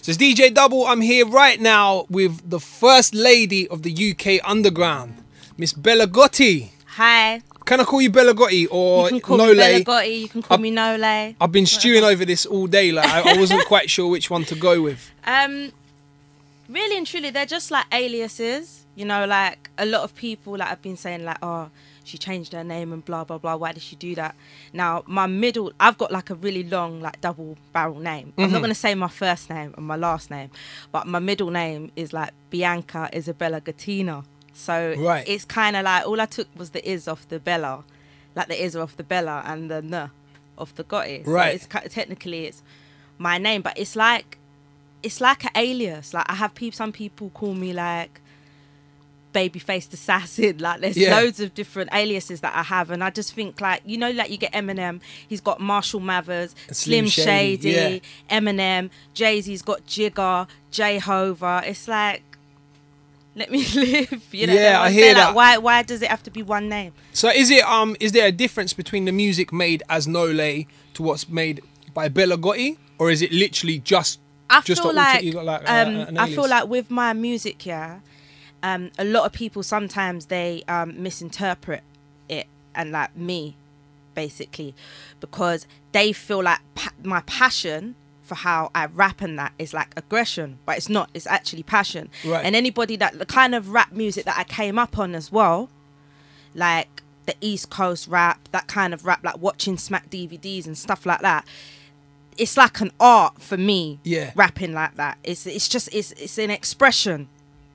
So it's DJ DUBL. I'm here right now with the first lady of the UK Underground, Miss Bella Gotti. Hi. Can I call you Bella Gotti or you can call Nole? me Bella Gotti, you can call me Nole. I've been stewing over this all day. Like I wasn't quite sure which one to go with. Really and truly, they're just like aliases. You know, like a lot of people like have been saying like, oh, she changed her name and blah blah blah. Why did she do that? Now I've got like a really long like double barrel name. I'm not gonna say my first name and my last name, but my middle name is like Bianca Isabella Gattina. So it's kind of like all I took was the is off the Bella, like the is off the Bella and the n off the Gotti. Right. So it's technically it's my name, but it's like an alias. Like I have some people call me like baby-faced assassin. Like there's loads of different aliases that I have, and I just think like, you know, like you get Eminem, he's got Marshall Mathers, Slim Shady, Eminem, Jay-Z's got Jigger, Jehovah. It's like, let me live, you know. Yeah, I hear that. Like, why does it have to be one name? So is there a difference between the music made as Nole to what's made by Bella Gotti, or is it literally just I feel like with my music, a lot of people sometimes they misinterpret it and like me, basically, because they feel like my passion for how I rap and that is like aggression, but it's not. It's actually passion. Right. And anybody that the kind of rap music that I came up on as well, like the East Coast rap, that kind of rap, like watching Smack DVDs and stuff like that. It's like an art for me, rapping like that. It's an expression,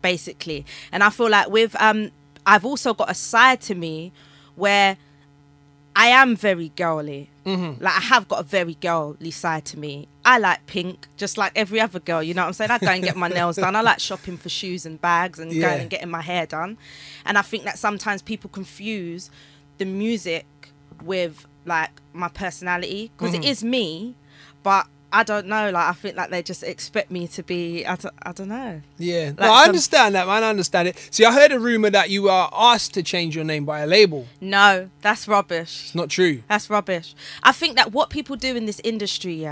basically. And I feel like with I've also got a side to me where I am very girly. Like I have got a very girly side to me. I like pink, just like every other girl. You know what I'm saying? I go and get my nails done. I like shopping for shoes and bags and going and getting my hair done. And I think that sometimes people confuse the music with like my personality, because it is me. But I don't know, like I think like they just expect me to be, I don't know. Yeah, like, no, I understand that, man. I understand it. See, I heard a rumour that you are asked to change your name by a label. No, that's rubbish. It's not true. That's rubbish. I think that what people do in this industry,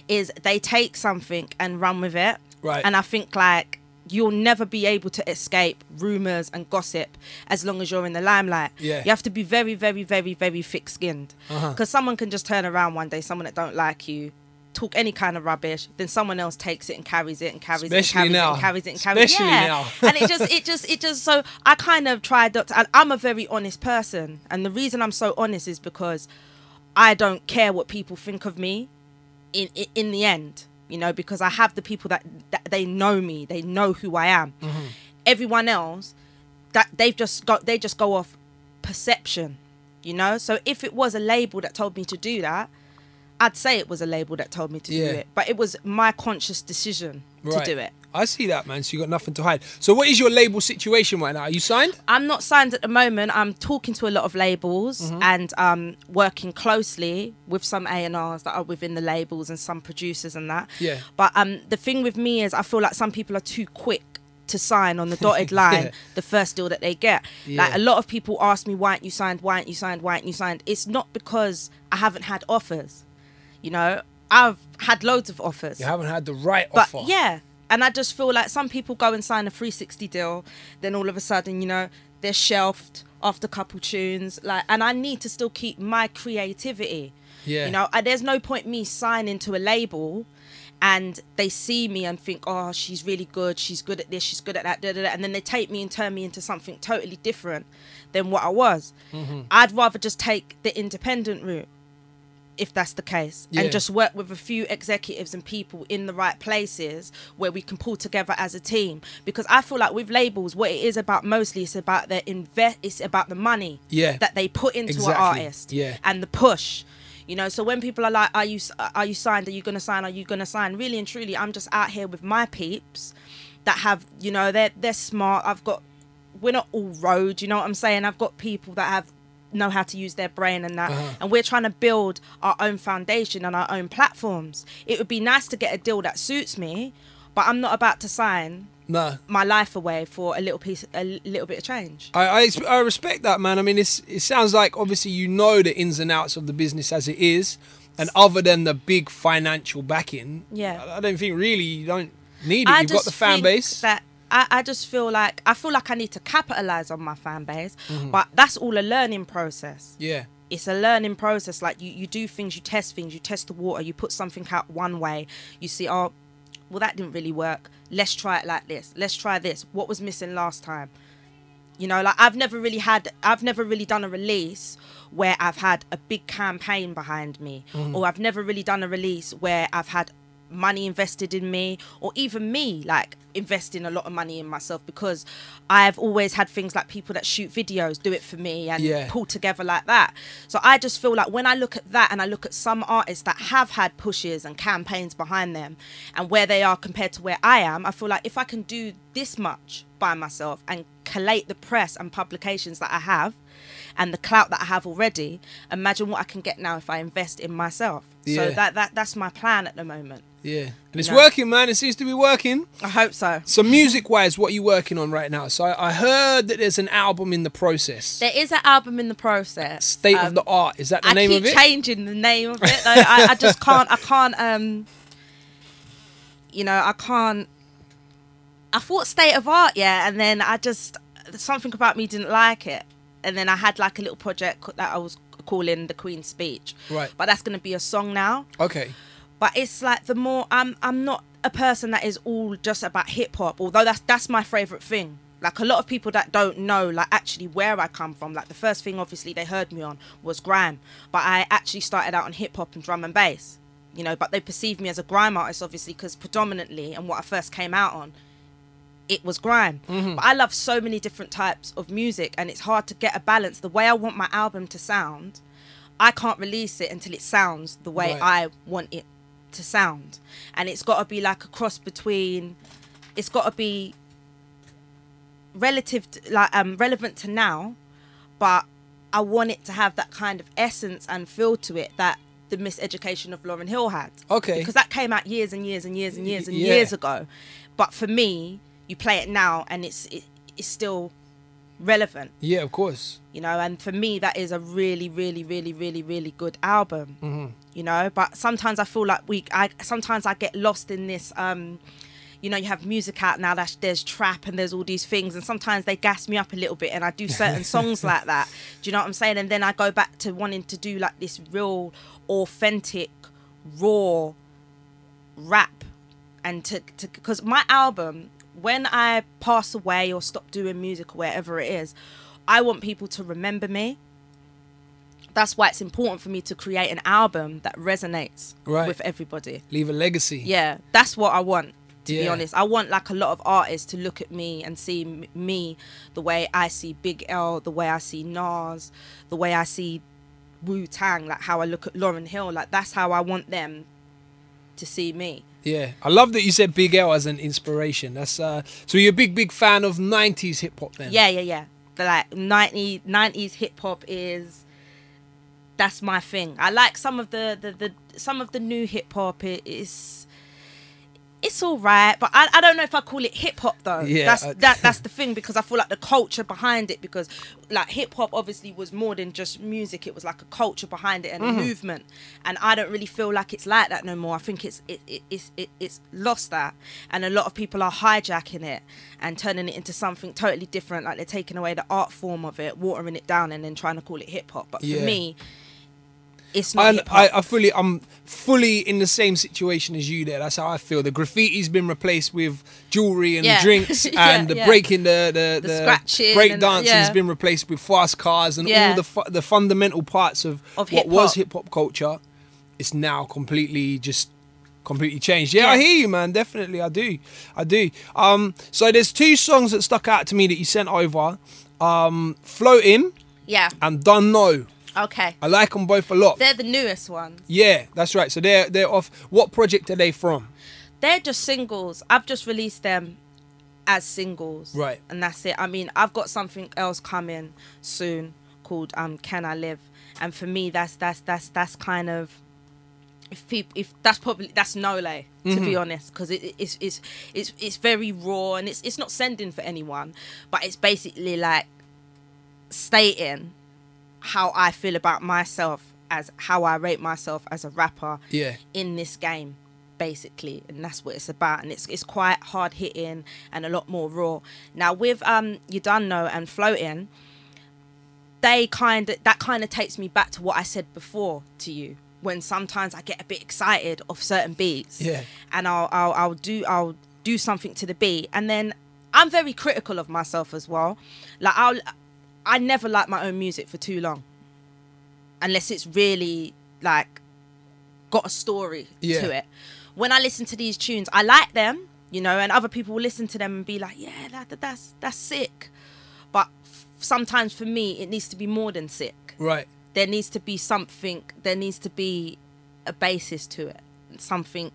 is they take something and run with it. Right. And I think like you'll never be able to escape rumours and gossip as long as you're in the limelight. Yeah. You have to be very, very, very, very thick-skinned. Because someone can just turn around one day, someone that don't like you, talk any kind of rubbish, then someone else takes it and carries it and carries it and carries it and carries it and carries it. Especially now. And it just so I kind of tried not to, and I'm a very honest person, and the reason I'm so honest is because I don't care what people think of me in the end, you know, because I have the people that they know me, they know who I am. Everyone else, that they just go off perception, you know. So if it was a label that told me to do that, I'd say it was a label that told me to do it, but it was my conscious decision to do it. I see that, man. So you got nothing to hide. So what is your label situation right now? Are you signed? I'm not signed at the moment. I'm talking to a lot of labels and working closely with some A&Rs that are within the labels and some producers and that. Yeah. But the thing with me is I feel like some people are too quick to sign on the dotted line the first deal that they get. Like a lot of people ask me, why aren't you signed? Why aren't you signed? Why aren't you signed? It's not because I haven't had offers. You know, I've had loads of offers. You haven't had the right offer. Yeah. And I just feel like some people go and sign a 360 deal, then all of a sudden, you know, they're shelved after a couple tunes. Like, and I need to still keep my creativity. Yeah. You know, there's no point me signing to a label and they see me and think, oh, she's really good. She's good at this. She's good at that. Da, da, da, and then they take me and turn me into something totally different than what I was. I'd rather just take the independent route, if that's the case, and just work with a few executives and people in the right places where we can pull together as a team. Because I feel like with labels, what it is about mostly, it's about it's about the money that they put into an artist and the push. You know, so when people are like, are you signed? Are you gonna sign? Are you gonna sign? Really and truly, I'm just out here with my peeps that have, you know, they're smart. We're not all road, you know what I'm saying? I've got people that know how to use their brain and that, and we're trying to build our own foundation and our own platforms. It would be nice to get a deal that suits me, but I'm not about to sign my life away for a little bit of change. I respect that, man. I mean, it sounds like obviously you know the ins and outs of the business as it is, And other than the big financial backing, yeah, I don't think really you don't need it. You've got the fan base. That I just feel like I need to capitalize on my fan base, but that's all a learning process. Yeah. It's a learning process. Like you do things, you test the water, you put something out one way, you see, oh, well, that didn't really work. Let's try it like this. Let's try this. What was missing last time? You know, like I've never really done a release where I've had a big campaign behind me, or I've never really done a release where I've had money invested in me, or even me like investing a lot of money in myself, because I've always had things like people that shoot videos do it for me and pull together like that. So I just feel like when I look at that and I look at some artists that have had pushes and campaigns behind them and where they are compared to where I am, I feel like if I can do this much by myself and collate the press and publications that I have and the clout that I have already, imagine what I can get now if I invest in myself. So that's my plan at the moment. Yeah, and it's working, man. It seems to be working. I hope so. So music-wise, what are you working on right now? So I heard that there's an album in the process. There is an album in the process. State of the Art. Is that the name of it? I keep changing the name of it. I just can't. I can't. You know, I can't. I thought State of Art, yeah, and then something about me didn't like it, and then I had like a little project that I was calling The Queen's Speech. Right. But that's going to be a song now. Okay. But it's like the more I'm not a person that is all just about hip hop, although that's my favorite thing. Like a lot of people that don't know like actually where I come from, like the first thing obviously they heard me on was grime, but I actually started out on hip hop and drum and bass, you know, but they perceived me as a grime artist obviously because predominantly and what I first came out on, it was grime. But I love so many different types of music and it's hard to get a balance. The way I want my album to sound, I can't release it until it sounds the way I want it to sound, and it's got to be like a cross between, it's got to be relative to, like relevant to now, but I want it to have that kind of essence and feel to it that the Miseducation of Lauryn Hill had. Okay. Because that came out years and years and years and years and years ago, but for me, you play it now and it's still relevant. Yeah, of course. You know, and for me that is a really, really, really, really, really good album. You know, but sometimes I feel like sometimes I get lost in this. You know, you have music out now. There's trap and there's all these things, and sometimes they gas me up a little bit, and I do certain songs like that. Do you know what I'm saying? And then I go back to wanting to do like this real, authentic, raw rap, and because my album, when I pass away or stop doing music or wherever it is, I want people to remember me. That's why it's important for me to create an album that resonates with everybody. Leave a legacy. Yeah, that's what I want, to be honest. I want like a lot of artists to look at me and see me the way I see Big L, the way I see Nas, the way I see Wu-Tang, like how I look at Lauryn Hill. Like that's how I want them to see me. Yeah, I love that you said Big L as an inspiration. That's so you're a big fan of 90s hip hop then? Yeah. Like 90s hip hop that's my thing. I like some of the new hip hop. It's all right, but I don't know if I call it hip hop though. Yeah, that's the thing, because I feel like the culture behind it, because like hip hop obviously was more than just music. It was like a culture behind it and a movement, and I don't really feel like it's like that no more. I think it's lost that, and a lot of people are hijacking it and turning it into something totally different. Like they're taking away the art form of it, watering it down, and then trying to call it hip hop. But for me, it's not. And I'm fully in the same situation as you there. That's how I feel. The graffiti's been replaced with jewelry and drinks, and the breaking the scratching, break dancing has been replaced with fast cars and all the fundamental parts of what was hip hop culture. It's now completely changed. Yeah, I hear you, man. Definitely, I do. So there's two songs that stuck out to me that you sent over. Floating. Yeah. And Don't Know. Okay. I like them both a lot. They're the newest ones. Yeah, that's right. So they're off. What project are they from? They're just singles. I've just released them as singles. Right. And that's it. I mean, I've got something else coming soon called Can I Live? And for me, that's kind of, if that's Nole, to be honest, because it's very raw, and it's not sending for anyone, but it's basically like stating how I feel about myself as how I rate myself as a rapper Yeah. in this game, basically. And that's what it's about. And it's quite hard hitting and a lot more raw. Now with You Done Know and Floating, that kind of takes me back to what I said before to you, when sometimes I get a bit excited off certain beats. Yeah. And I'll do something to the beat, and then I'm very critical of myself as well. Like I never like my own music for too long, unless it's really like got a story to it. When I listen to these tunes, I like them, you know, and other people will listen to them and be like, yeah, that's sick. But sometimes for me, it needs to be more than sick. Right. There needs to be something. There needs to be a basis to it, something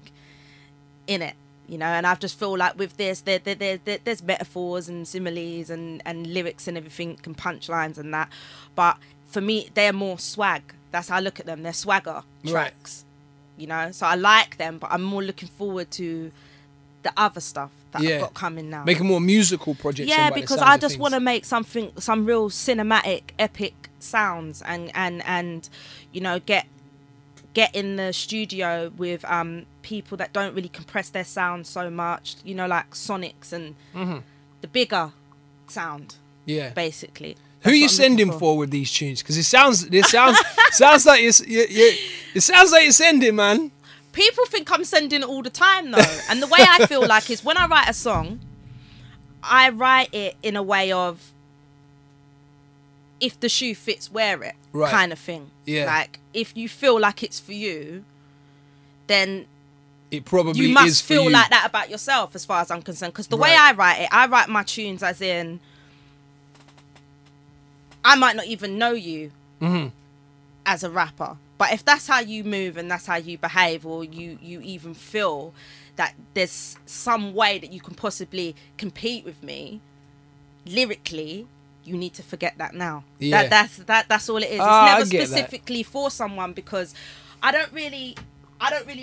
in it. You know, and I just feel like with this, there's metaphors and similes and lyrics and everything and punchlines and that. But for me, they're more swag. That's how I look at them. They're swagger tracks. Right. You know, so I like them, but I'm more looking forward to the other stuff that I've got coming now. Make a more musical project. Yeah, because I just want to make some real cinematic, epic sounds and you know, get in the studio with people that don't really compress their sound so much, you know, like Sonics and the bigger sound. Yeah, basically. Who are you sending for with these tunes? Because it sounds sounds like it sounds like you're sending, man. People think I'm sending it all the time though, and the way I feel like is when I write a song, I write it in a way of if the shoe fits, wear it, kind of thing. Yeah. Like if you feel like it's for you, then it probably you must is for feel you. like that about yourself, as far as I'm concerned. Because the way I write my tunes as in, I might not even know you as a rapper, but if that's how you move and that's how you behave, or you even feel that there's some way that you can possibly compete with me lyrically, you need to forget that now. Yeah. That's all it is. It's never specifically for someone, because I don't really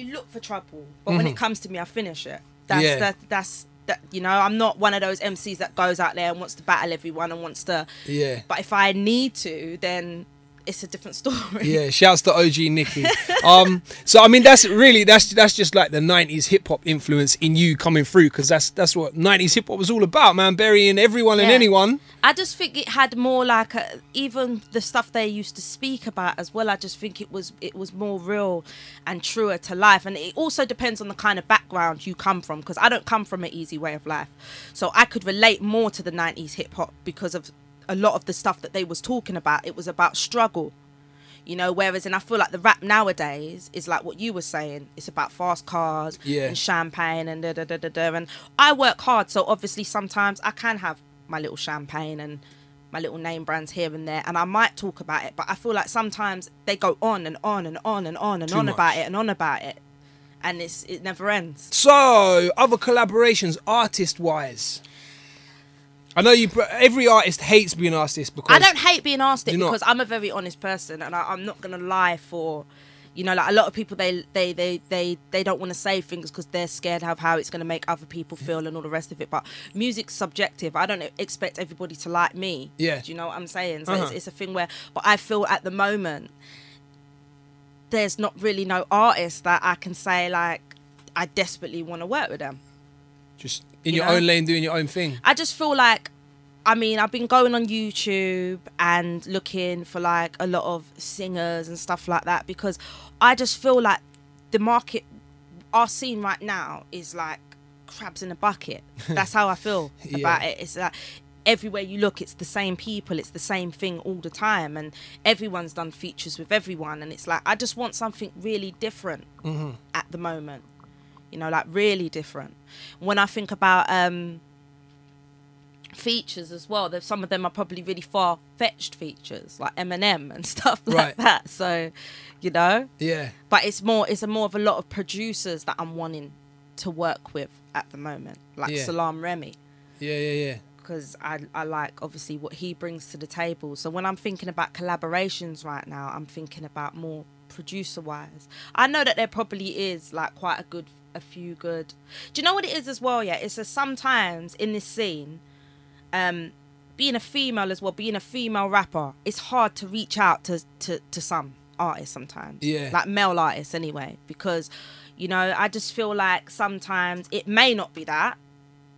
look for trouble, but when it comes to me, I finish it. That's you know, I'm not one of those MCs that goes out there and wants to battle everyone and wants to. Yeah. But if I need to, then it's a different story. Yeah, shouts to OG Nicky. So I mean, that's just like the 90s hip hop influence in you coming through, because that's what 90s hip hop was all about, man. Burying everyone and anyone. I just think it had more like even the stuff they used to speak about as well. I just think it was more real and truer to life, and it also depends on the kind of background you come from, because I don't come from an easy way of life, so I could relate more to the 90s hip hop because of a lot of the stuff that they was talking about. It was about struggle, you know, whereas I feel like the rap nowadays is like what you were saying. It's about fast cars and champagne and and I work hard, so obviously sometimes I can have my little champagne and my little name brands here and there, and I might talk about it, but I feel like sometimes they go on and on and on and on and on about it and on about it, and it never ends. So other collaborations artist wise, I know every artist hates being asked this, because I don't hate being asked it, because I'm a very honest person, and I'm not gonna lie for, you know, like a lot of people they don't want to say things because they're scared of how it's gonna make other people feel and all the rest of it. But music's subjective. I don't expect everybody to like me. Yeah. Do you know what I'm saying? So it's a thing where, but I feel at the moment there's not really no artist that I can say like I desperately want to work with them. Just in your own lane, doing your own thing. I just feel like, I mean, I've been going on YouTube and looking for like a lot of singers and stuff like that, because I just feel like the market, our scene right now is like crabs in a bucket. That's how I feel about it. It's like everywhere you look, it's the same people, it's the same thing all the time, and everyone's done features with everyone, and it's like I just want something really different at the moment. You know, like really different. When I think about features as well, some of them are probably really far-fetched features, like Eminem and stuff like that. So, you know, but it's more of a lot of producers that I'm wanting to work with at the moment, like Salam Remy. Because I like obviously what he brings to the table. So when I'm thinking about collaborations right now, I'm thinking about more producer-wise. I know that there probably is like quite a few good. Do you know what it is as well? Yeah, it's sometimes in this scene, being a female as well, being a female rapper, it's hard to reach out to some artists sometimes. Yeah. Like male artists anyway, because, you know, I just feel like sometimes it may not be that,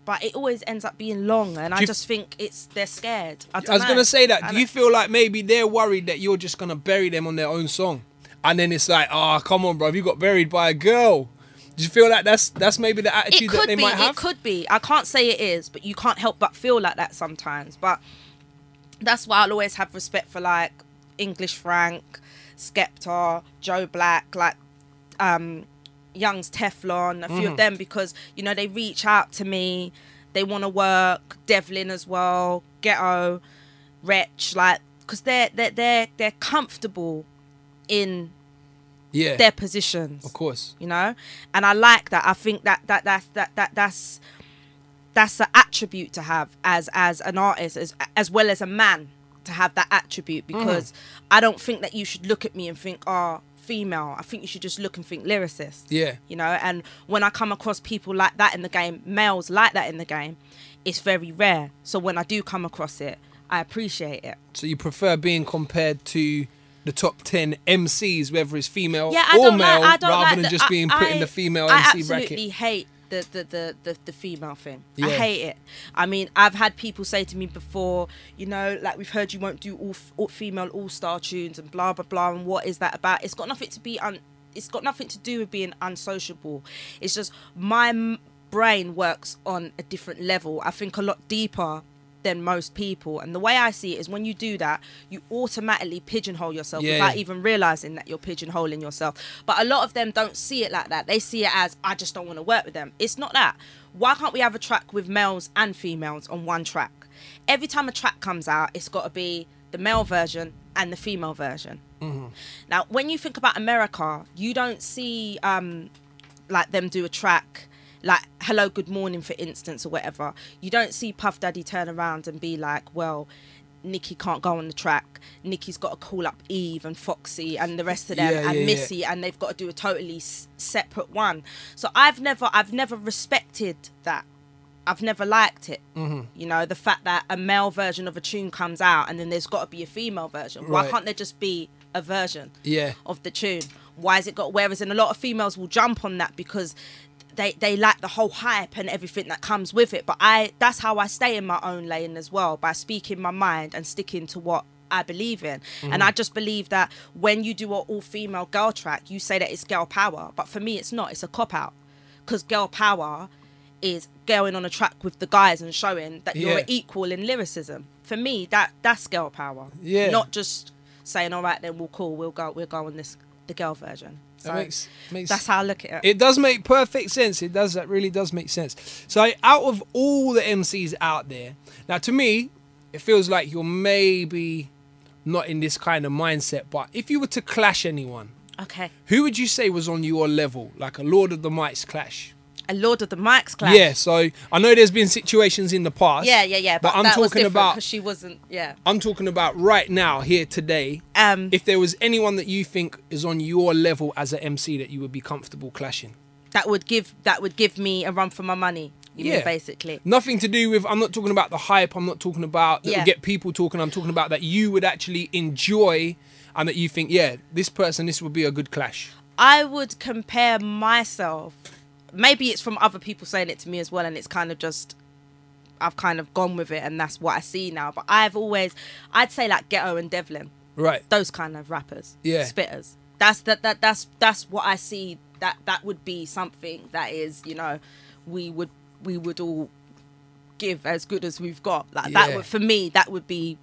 but it always ends up being long, and I just think they're scared. I was going to say that. Do you feel like maybe they're worried that you're just going to bury them on their own song? And then it's like, oh, come on, bro, you got buried by a girl. Do you feel like that's maybe the attitude that they might have? It could be. I can't say it is, but you can't help but feel like that sometimes. But that's why I'll always have respect for, like, English Frank, Skepta, Joe Black, like, Young's Teflon, a few of them, because, you know, they reach out to me, they want to work. Devlin as well, Ghetto, Wretch, like, because they're comfortable in their positions, of course, you know, and I like that. I think that's an attribute to have as an artist, as well as a man, to have that attribute, because I don't think that you should look at me and think, oh, female. I think you should just look and think lyricist. Yeah. You know, and when I come across people like that in the game, males like that in the game, it's very rare. So when I do come across it, I appreciate it. So you prefer being compared to the top 10 MCs, whether it's female or male, rather than just being put in the female MC bracket? I absolutely hate the female thing. I hate it. I mean, I've had people say to me before, you know, like, we've heard you won't do all female all-star tunes and blah blah blah, and what is that about? It's got nothing to do with being unsociable. It's just my brain works on a different level. I think a lot deeper than most people, and the way I see it is, when you do that, you automatically pigeonhole yourself without even realizing that you're pigeonholing yourself. But a lot of them don't see it like that. They see it as, I just don't want to work with them. It's not that. Why can't we have a track with males and females on one track? Every time a track comes out, it's got to be the male version and the female version. Now, when you think about America, you don't see like them do a track like Hello Good Morning, for instance, or whatever. You don't see Puff Daddy turn around and be like, well, Nicki can't go on the track. Nicki's got to call up Eve and Foxy and the rest of them, and Missy, and they've got to do a totally separate one. So I've never respected that. I've never liked it. You know, the fact that a male version of a tune comes out and then there's got to be a female version. Why can't there just be a version of the tune? Why has it got? Whereas, in a lot of females will jump on that because they like the whole hype and everything that comes with it. But that's how I stay in my own lane as well, by speaking my mind and sticking to what I believe in. And I just believe that when you do an all-female girl track, you say that it's girl power. But for me, it's not. It's a cop-out. Because girl power is going on a track with the guys and showing that you're an equal in lyricism. For me, that's girl power. Not just saying, all right, then we'll go on the girl version. So that makes that's how I look at it. It does make perfect sense. It does. That really does make sense. So out of all the MCs out there, now, to me, it feels like you're maybe not in this kind of mindset, but if you were to clash anyone, who would you say was on your level, like a Lord of the Mics clash? A Lord of the Mics clash? Yeah, so I know there's been situations in the past. Yeah. But I'm talking about, because she wasn't. I'm talking about right now, here today. If there was anyone that you think is on your level as an MC that you would be comfortable clashing, that would give me a run for my money. You mean, basically. Nothing to do with. I'm not talking about the hype. I'm not talking about that would get people talking. I'm talking about that you would actually enjoy, and that you think, this would be a good clash. I would compare myself. Maybe it's from other people saying it to me as well, and it's kind of just, I've kind of gone with it, and that's what I see now. But I'd say like Ghetto and Devlin, right? Those kind of rappers, spitters. That's what I see. That would be something that is, you know, we would all give as good as we've got. Like that would, for me, that would be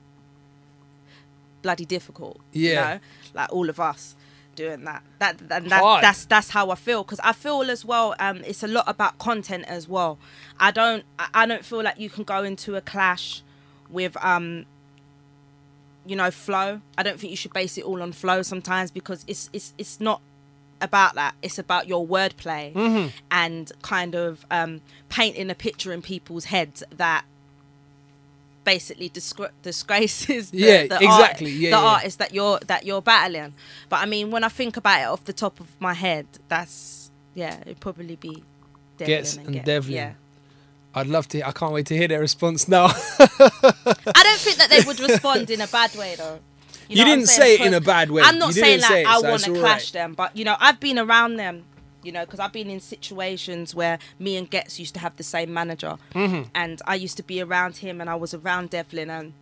bloody difficult. You know? Like all of us doing that. That's how I feel, because I feel as well it's a lot about content as well. I don't feel like you can go into a clash with you know, flow. I don't think you should base it all on flow sometimes, because it's not about that. It's about your wordplay and kind of painting a picture in people's heads that basically disgraces the artist that you're battling. But I mean, when I think about it off the top of my head, it'd probably be Devlin. Yeah. I'd love to. I can't wait to hear their response now. I don't think that they would respond in a bad way, though. You didn't say it in a bad way. I'm not saying like I so want to clash them, but you know, I've been around them, you know, because I've been in situations where me and Getz used to have the same manager, and I used to be around him, and I was around Devlin, and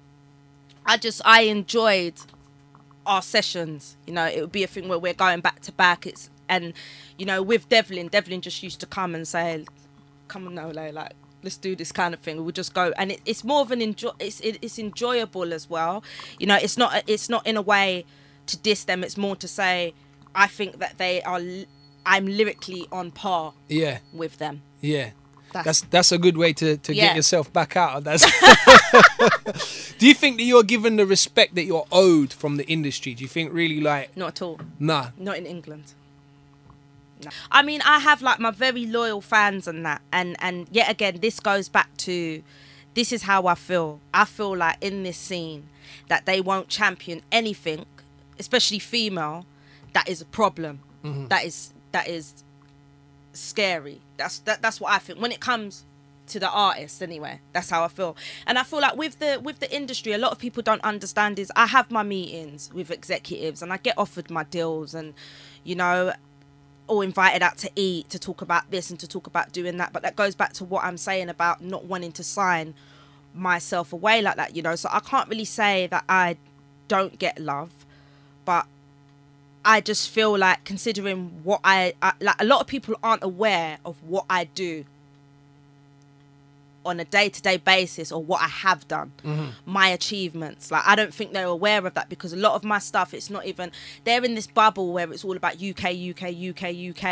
I enjoyed our sessions. You know, it would be a thing where we're going back to back. And you know, with Devlin just used to come and say, "Come on, no, like let's do this kind of thing." We'll just go, and it's more of an it's enjoyable as well. You know, it's not in a way to diss them. It's more to say I think that I'm lyrically on par. With them. Yeah. That's a good way to get yourself back out of that. Do you think that you're given the respect that you're owed from the industry? Do you think really like... Not at all. Nah. Not in England. No. I mean, I have like my very loyal fans and that. And yet again, this goes back to... This is how I feel. I feel like in this scene that they won't champion anything, especially female, that is a problem. That is scary. That's what I think when it comes to the artist. Anyway, that's how I feel. And I feel like with the industry, a lot of people don't understand is I have my meetings with executives and I get offered my deals, and you know, or invited out to eat to talk about this and to talk about doing that. But that goes back to what I'm saying about not wanting to sign myself away like that, you know. So I can't really say that I don't get love, but I just feel like, considering what I like, a lot of people aren't aware of what I do on a day-to-day basis, or what I have done, my achievements. Like, I don't think they're aware of that, because a lot of my stuff, it's not even, they're in this bubble where it's all about UK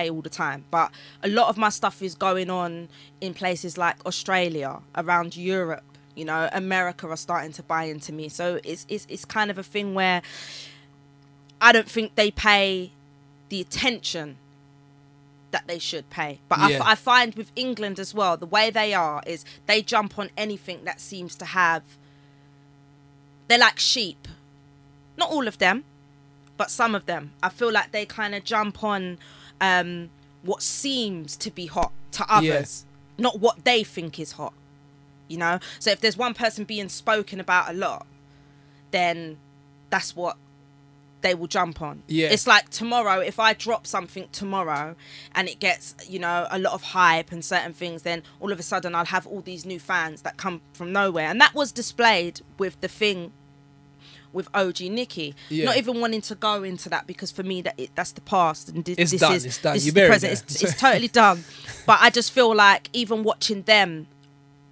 all the time. But a lot of my stuff is going on in places like Australia, around Europe, you know, America are starting to buy into me. So it's kind of a thing where I don't think they pay the attention that they should pay. But I find with England as well, the way they are is they jump on anything that seems to have... They're like sheep. Not all of them, but some of them. I feel like they kind of jump on what seems to be hot to others, not what they think is hot. You know? So if there's one person being spoken about a lot, then that's what they will jump on. It's like tomorrow, if I drop something tomorrow and it gets, you know, a lot of hype and certain things, then all of a sudden I'll have all these new fans that come from nowhere. And that was displayed with the thing with OG Nikki. Not even wanting to go into that, because for me that's the past, and this is the present. It's totally done. But I just feel like even watching them,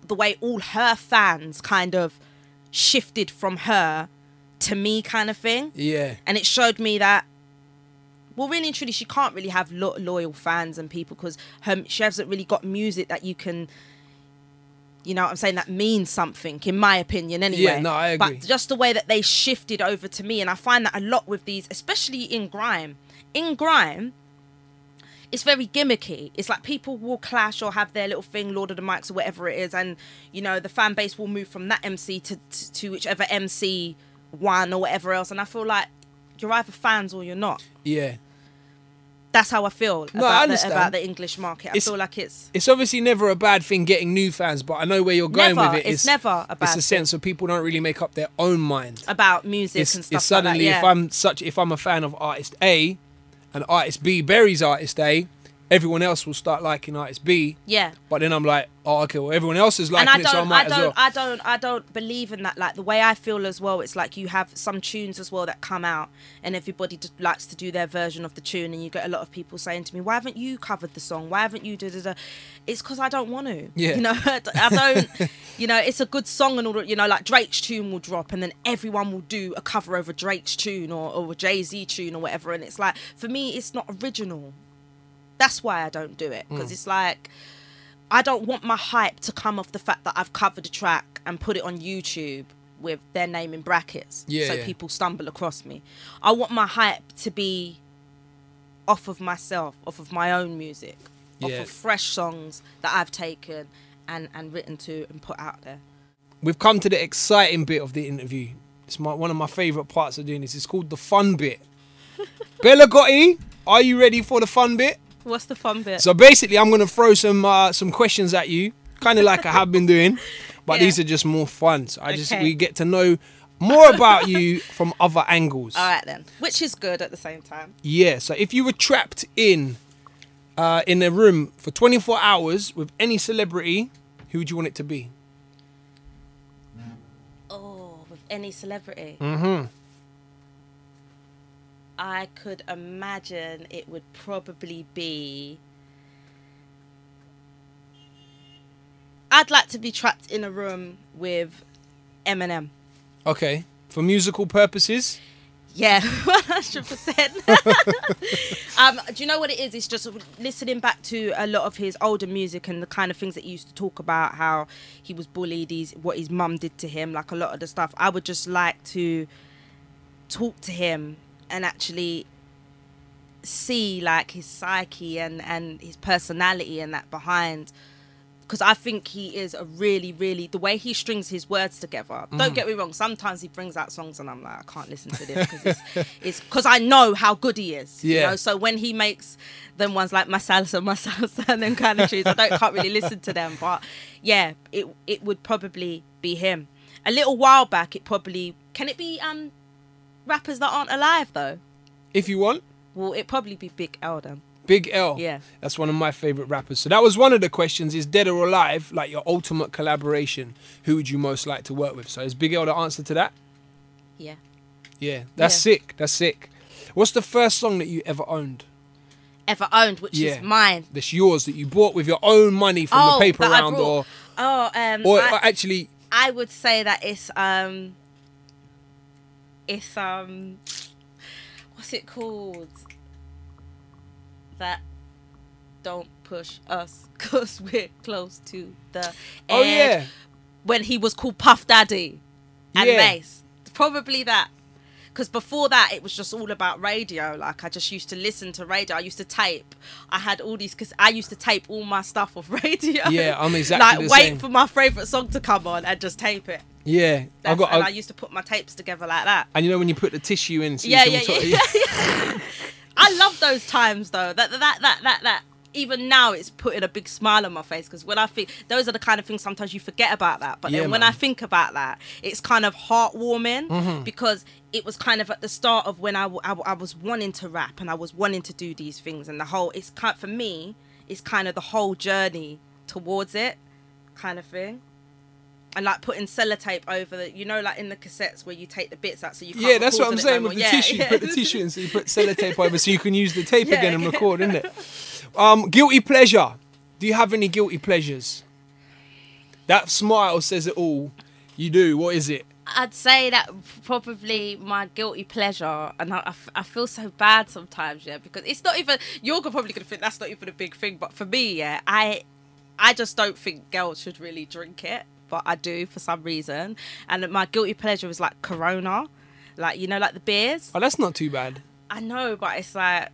the way all her fans kind of shifted from her to me, kind of thing. And it showed me that, well, really and truly, she can't really have loyal fans and people, because she hasn't really got music that you can, you know what I'm saying, that means something, in my opinion, anyway. No, I agree. But just the way that they shifted over to me, and I find that a lot with these, especially in Grime. In Grime, it's very gimmicky. It's like people will clash or have their little thing, Lord of the Mics or whatever it is, and, you know, the fan base will move from that MC to whichever MC one or whatever else, and I feel like you're either fans or you're not. That's how I feel about the English market. I feel like it's obviously never a bad thing getting new fans, but I know where you're going with it. It's never a bad It's a sense of people don't really make up their own mind about music and stuff. It's suddenly like that, if I'm a fan of artist A and artist B buries artist A, everyone else will start liking artist B. But then I'm like, oh, okay, well, everyone else is liking it, so I might as well. I don't believe in that. Like, the way I feel as well, it's like you have some tunes as well that come out and everybody just likes to do their version of the tune, and you get a lot of people saying to me, why haven't you covered the song? Why haven't you da-da-da? It's because I don't want to. You know, I don't, you know, it's a good song and all that, you know, like Drake's tune will drop and then everyone will do a cover over Drake's tune or a Jay-Z tune or whatever, and it's like, for me, it's not original. That's why I don't do it, because it's like, I don't want my hype to come off the fact that I've covered a track and put it on YouTube with their name in brackets, so people stumble across me. I want my hype to be off of myself, off of my own music, off of fresh songs that I've taken and written to and put out there. We've come to the exciting bit of the interview. It's one of my favourite parts of doing this. It's called the fun bit. Bella Gotti, are you ready for the fun bit? What's the fun bit? So basically, I'm going to throw some questions at you, kind of like I have been doing, but these are just more fun. So we get to know more about you from other angles. All right then, which is good at the same time. Yeah, so if you were trapped in a room for 24 hours with any celebrity, who would you want it to be? Oh, with any celebrity? Mm-hmm. I could imagine it would probably be... I'd like to be trapped in a room with Eminem. Okay. For musical purposes? Yeah, 100%. Do you know what it is? It's just listening back to a lot of his older music and the kind of things that he used to talk about, how he was bullied, what his mum did to him, like a lot of the stuff. I would just like to talk to him and actually see like his psyche and his personality and that behind, because I think he is a really, really, the way he strings his words together. Don't get me wrong, sometimes he brings out songs and I'm like, I can't listen to this because it's because I know how good he is. Yeah. You know? So when he makes them ones like my salsa and them kind of tunes, can't really listen to them. But yeah, it would probably be him. A little while back, can it be rappers that aren't alive though? If you want. Well, it'd probably be Big L then. Big L. Yeah. That's one of my favourite rappers. So that was one of the questions, is dead or alive, like your ultimate collaboration, who would you most like to work with? So is Big L the answer to that? Yeah. Yeah. That's sick. That's sick. What's the first song that you ever owned? Ever owned, which is mine. That's yours, that you bought with your own money from the paper round, or actually... I would say that it's what's it called? That Don't Push Us Cause We're Close to the Edge. Oh yeah. When he was called Puff Daddy and Mace. Probably that. Because before that, it was just all about radio. Like, I just used to listen to radio. I used to tape. I had all these... Because I used to tape all my stuff off radio. Yeah, I'm exactly the same. same. Like, wait for my favourite song to come on and just tape it. Yeah. I used to put my tapes together like that. And you know when you put the tissue in... So yeah. I love those times, though. That even now, it's putting a big smile on my face, because when I think, those are the kind of things sometimes you forget about that. But then when I think about that, it's kind of heartwarming, because it was kind of at the start of when I was wanting to rap and I was wanting to do these things, and the whole, it's kind, for me, it's kind of the whole journey towards it, kind of thing. And like putting sellotape over the, like in the cassettes where you take the bits out so you can't. Yeah, that's what I'm saying with the tissue. You put the tissue in, so you put sellotape over so you can use the tape again and record, isn't it? Guilty pleasure. Do you have any guilty pleasures? That smile says it all. You do. What is it? I'd say that probably my guilty pleasure, and I feel so bad sometimes, because it's not even, you're probably going to think that's not even a big thing, but for me, I just don't think girls should really drink it. But I do for some reason, and my guilty pleasure is like Corona, like like the beers. Oh, that's not too bad. I know, but it's like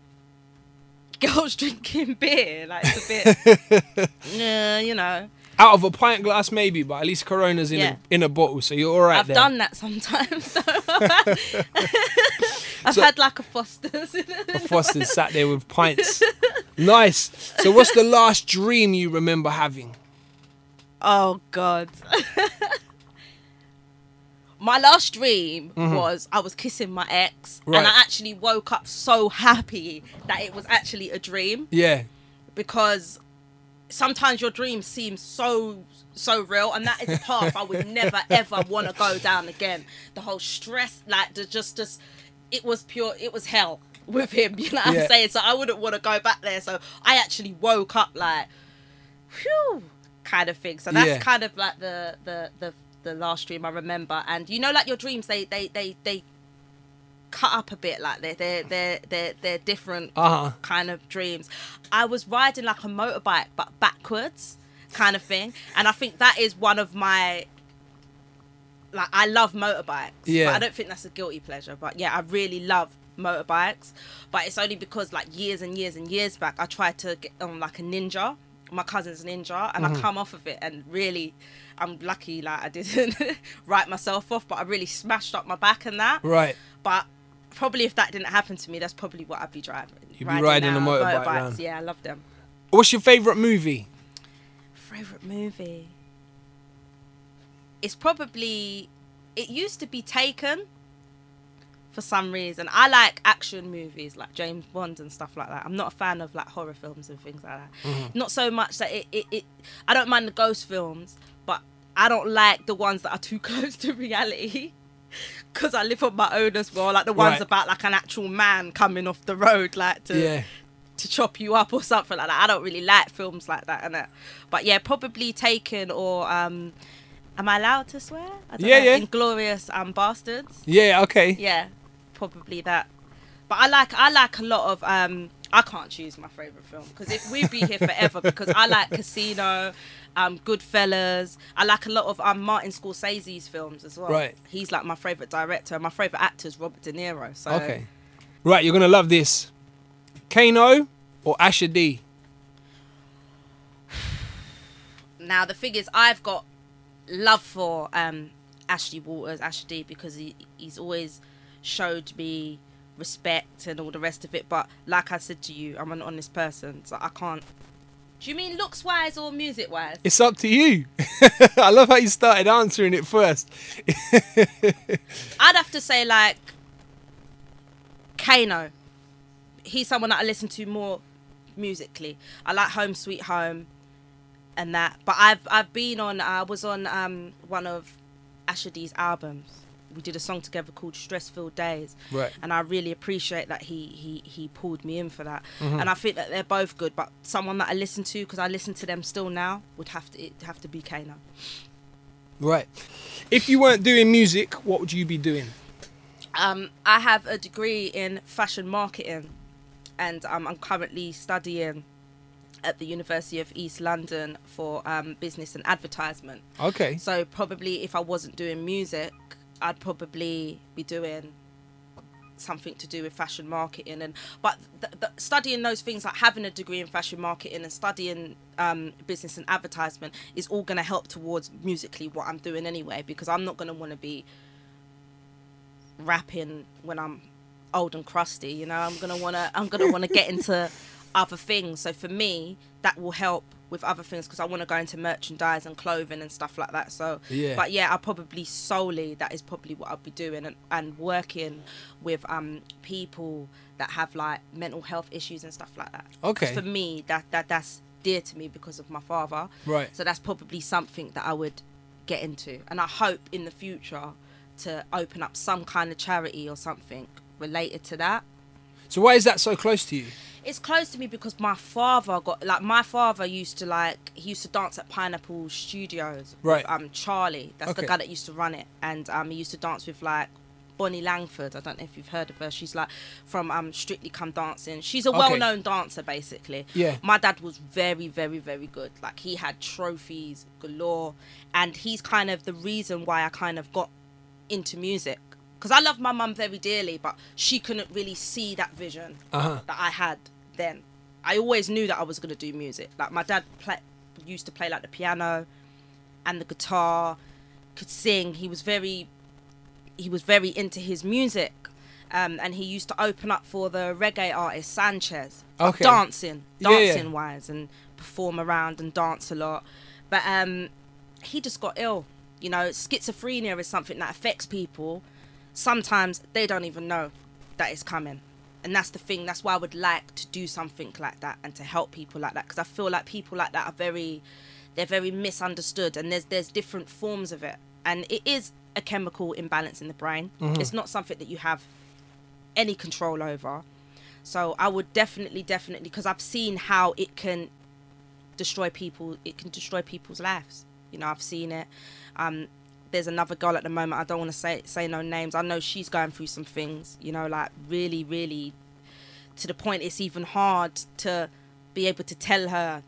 girls drinking beer, like it's a bit, Out of a pint glass, maybe, but at least Corona's in a bottle, so you're all right. I've done that sometimes. I've had like a Foster's. A Foster's sat there with pints. Nice. So, what's the last dream you remember having? Oh, God. My last dream was I was kissing my ex, and I actually woke up so happy that it was actually a dream. Yeah. Because sometimes your dreams seem so real, and that is a path I would never, ever want to go down again. The whole stress, like, it was pure, it was hell with him, you know what I'm saying? So I wouldn't want to go back there. So I actually woke up like, whew, kind of thing. So that's kind of like the last dream I remember. And like your dreams, they cut up a bit, like they're different kind of dreams. I was riding like a motorbike but backwards kind of thing, and I think that is one of my, like, I love motorbikes, but I don't think that's a guilty pleasure. But yeah, I really love motorbikes, but it's only because like years and years and years back I tried to get on like a Ninja. My cousin's Ninja, and I come off of it, and really, I'm lucky, like, I didn't write myself off, but I really smashed up my back and that. Right. But probably if that didn't happen to me, that's probably what I'd be driving. You'd be riding a motorbike around. Yeah, I love them. What's your favourite movie? Favourite movie? It's probably it used to be Taken. For some reason, I like action movies like James Bond and stuff like that. I'm not a fan of like horror films and things like that. Not so much that I don't mind the ghost films, but I don't like the ones that are too close to reality. Because I live on my own as well, like the ones about like an actual man coming off the road, like to chop you up or something like that. I don't really like films like that, innit? But yeah, probably Taken or am I allowed to swear? I don't know. Inglorious Bastards. Yeah, okay. Yeah, probably that. But I like a lot of I can't choose my favourite film because if we'd be here forever because I like Casino, Goodfellas. I like a lot of Martin Scorsese's films as well. Right. He's like my favourite director. My favourite actor is Robert De Niro. So okay. Right, you're gonna love this. Kano or Asher D? Now the thing is, I've got love for Ashley Walters, Asher D, because he's always showed me respect and all the rest of it. But like I said to you, I'm an honest person, so I can't. Do you mean looks wise or music wise? It's up to you. I love how you started answering it first. I'd have to say like Kano. He's someone that I listen to more musically. I like Home Sweet Home and that. But I've been on. I was on one of Asher D's albums. We did a song together called Stress-Filled Days. Right. And I really appreciate that he pulled me in for that. And I think that they're both good, but someone that I listen to, because I listen to them still now, would have to be Kano. Right. If you weren't doing music, what would you be doing? I have a degree in fashion marketing, and I'm currently studying at the University of East London for business and advertisement. Okay. So probably if I wasn't doing music, I'd probably be doing something to do with fashion marketing. But studying those things, like having a degree in fashion marketing and studying business and advertisement, is all going to help towards musically what I'm doing anyway, because I'm not going to want to be rapping when I'm old and crusty, you know. I'm gonna wanna get into other things. So for me, that will help with other things, because I want to go into merchandise and clothing and stuff like that. So yeah. But yeah, that is probably what I'll be doing, and working with people that have like mental health issues and stuff like that. Okay. For me, that's dear to me because of my father. Right. So that's probably something that I would get into, and I hope in the future to open up some kind of charity or something related to that. So why is that so close to you? It's close to me because my father used to dance at Pineapple Studios. Right. With, Charlie, that's the guy that used to run it, and he used to dance with like Bonnie Langford. I don't know if you've heard of her. She's like from Strictly Come Dancing. She's a well-known dancer, basically. Yeah. My dad was very, very, very good. Like, he had trophies galore, and he's kind of the reason why I kind of got into music. Because I love my mum very dearly, but she couldn't really see that vision that I had then. I always knew that I was going to do music. Like, my dad used to play like the piano and the guitar, could sing. He was very into his music, and he used to open up for the reggae artist Sanchez, dancing wise, and perform around and dance a lot. But he just got ill. You know, schizophrenia is something that affects people. Sometimes they don't even know that it's coming, and that's the thing. That's why I would like to do something like that and to help people like that, because I feel like people like that they're very misunderstood, and there's different forms of it, and it is a chemical imbalance in the brain. It's not something that you have any control over. So I would definitely, because I've seen how it can destroy people. It can destroy people's lives. You know, I've seen it. There's another girl at the moment, I don't want to say no names. I know she's going through some things, you know, like really, really, to the point it's even hard to be able to tell her,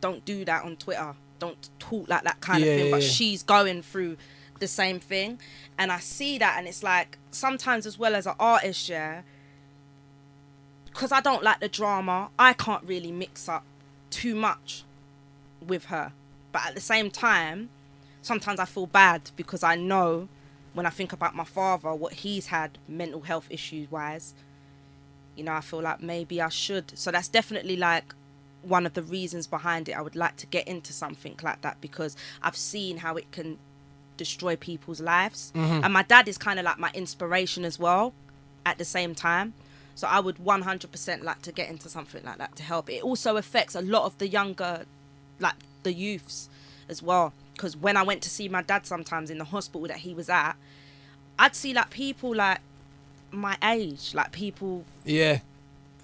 don't do that on Twitter, don't talk like that kind of thing. But she's going through the same thing, and I see that, and it's like, sometimes as well as an artist, because I don't like the drama, I can't really mix up too much with her. But at the same time, sometimes I feel bad, because I know when I think about my father, what he's had mental health issues wise, you know, I feel like maybe I should. So that's definitely like one of the reasons behind it. I would like to get into something like that, because I've seen how it can destroy people's lives. And my dad is kind of like my inspiration as well at the same time. So I would 100% like to get into something like that to help. It also affects a lot of the younger, like the youths as well. Because when I went to see my dad sometimes in the hospital that he was at, I'd see like people like my age, like people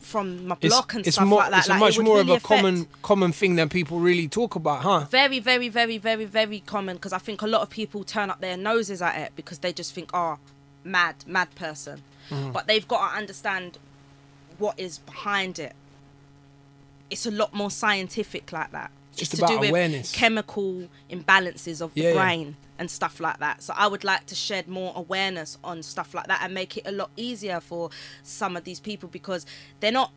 from my block and stuff like that. It's like, much more really of a common thing than people really talk about, huh? Very, very, very, very, very common, because I think a lot of people turn up their noses at it because they just think, oh, mad person. But they've got to understand what is behind it. It's a lot more scientific like that. Just it's about to do awareness. With chemical imbalances of the brain and stuff like that. So I would like to shed more awareness on stuff like that and make it a lot easier for some of these people, because they're not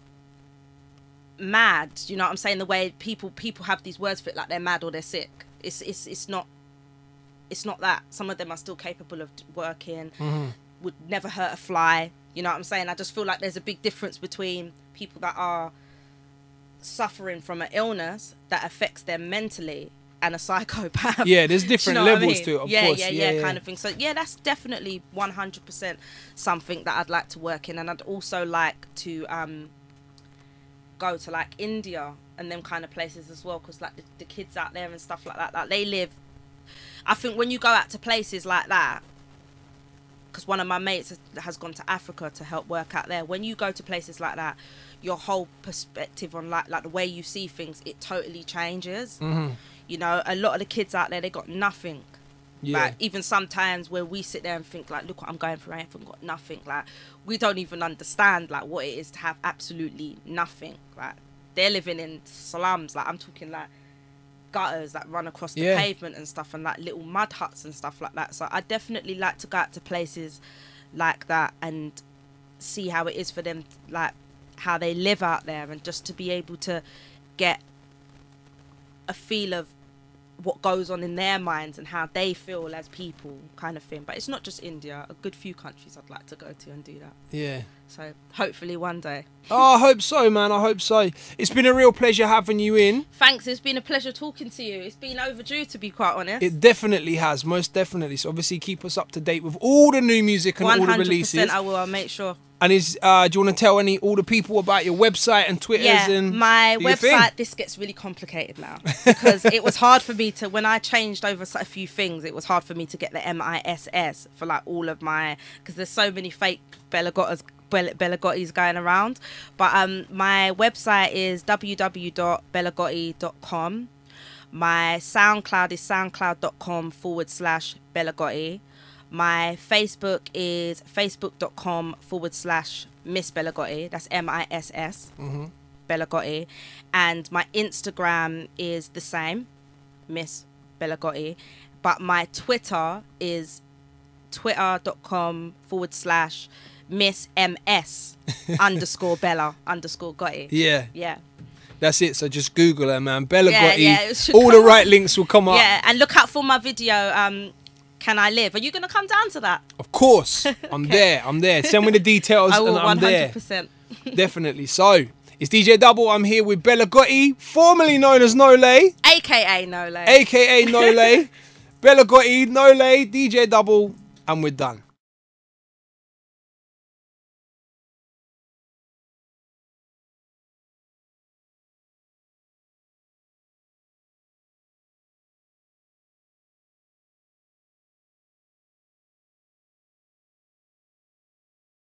mad, you know what I'm saying? The way people have these words for it, like they're mad or they're sick. It's not that. Some of them are still capable of working, would never hurt a fly, you know what I'm saying? I just feel like there's a big difference between people that are suffering from an illness that affects them mentally and a psychopath. Yeah, there's different levels to it, of course. Yeah, kind of thing. So yeah, that's definitely 100% something that I'd like to work in. And I'd also like to go to like India and them kind of places as well, because like the kids out there and stuff like that, like they live, I think when you go out to places like that, because one of my mates has gone to Africa to help work out there, when you go to places like that, your whole perspective on like the way you see things, it totally changes. You know, a lot of the kids out there, they got nothing. Like even sometimes where we sit there and think like, look what I'm going through, I ain't got nothing. Like we don't even understand like what it is to have absolutely nothing. Like they're living in slums, like I'm talking like gutters that run across the pavement and stuff, and like little mud huts and stuff like that. So I definitely like to go out to places like that and see how it is for them, like how they live out there, and just to be able to get a feel of what goes on in their minds and how they feel as people, kind of thing. But it's not just India, a good few countries I'd like to go to and do that. Yeah. So hopefully one day. Oh, I hope so, man. I hope so. It's been a real pleasure having you in. Thanks. It's been a pleasure talking to you. It's been overdue, to be quite honest. It definitely has, most definitely. So obviously keep us up to date with all the new music and all the releases. 100% I will. I'll make sure. And do you want to tell all the people about your website and Twitters? Yeah, my website, this gets really complicated now, because it was hard for me to, when I changed over a few things, it was hard for me to get the MISS for like all of my, because there's so many fake Bella Gottis going around. But my website is www.bellagotti.com. My SoundCloud is soundcloud.com/Bella Gotti. My Facebook is facebook.com/Miss Bella Gotti. That's MISS, Bella Gotti. And my Instagram is the same, Miss Bella Gotti. But my Twitter is twitter.com/Miss MS _Bella _Gotti. Yeah. That's it. So just Google her, man. Bella Gotti. All the right links will come up. Yeah, and look out for my video, Can I Live? Are you going to come down to that? Of course. I'm there. Send me the details. I will, and I'm 100%. there. Definitely. So, it's DJ DUBL. I'm here with Bella Gotti, formerly known as Nole. AKA Nole. AKA Nole. Bella Gotti, Nole, DJ DUBL, and we're done.